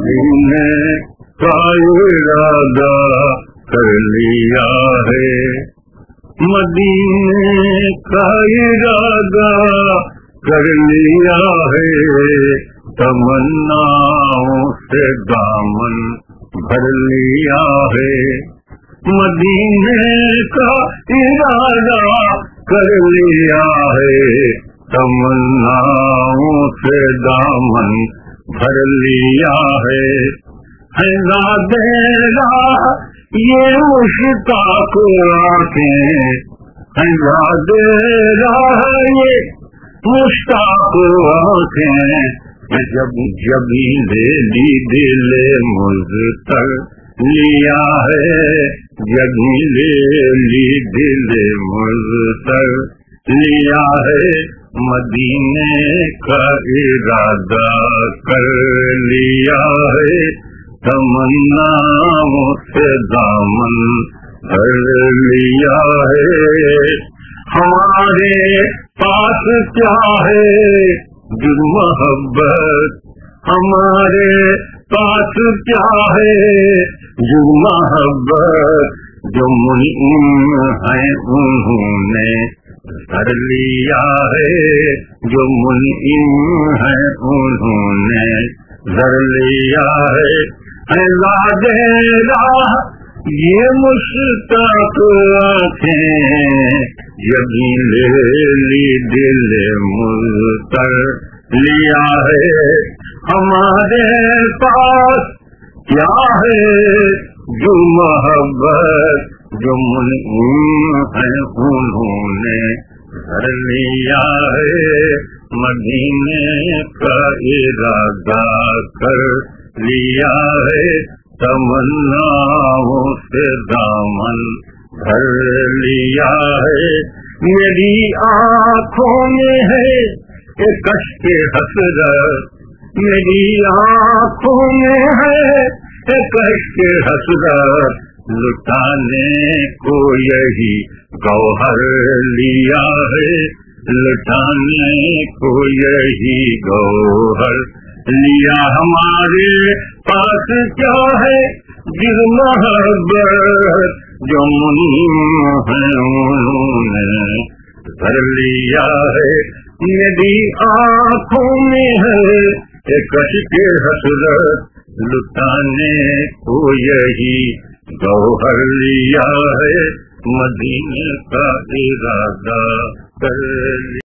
मदीने का इरादा कर लिया है, मदीने का इरादा कर लिया है, तमन्नाओं से दामन भर लिया है, मदीने का इरादा कर लिया है, तमन्नाओं से दामन भर लिया है ज़ादे राह ये मुश्ताक आंखें, ज़ादे राह ये मुश्ताक आंखें, जब जबी ली दिल मुज़तर लिया है, जबी ली दिल मुज़तर लिया है, मदीने का इरादा कर लिया है, तमन्नाओं से दामन भर लिया है। हमारे पास क्या है जो मोहब्बत, हमारे पास क्या है जो मोहब्बत, जो मुनीम है उन्होंने कर लिया है, जो मुनीम है उन्होंने कर लिया है ज़ादे राह ये मुश्ताक आंखें, जबी ली दिल मुज़तर लिया है। हमारे पास क्या है जो मोहब्बत, जो मुनीम है उन्होंने कर लिया है, मदीने का इरादा कर लिया है, तमन्नाओं से दामन भर लिया है। मेरी आँखों में है एक कश्क हसरत, मेरी आँखों में है एक कश्क हसरत, लुटाने को यही गौहर लिया है, लुटाने को यही गौहर लिया। हमारे पास क्या है जिस मोहब्बत, जो मुनीम है उन्होंने कर लिया है, मेरी आँखों में है एक कश्क हसरत, लुटाने को यही गौहर लिया है, मदीने का इरादा कर लिया।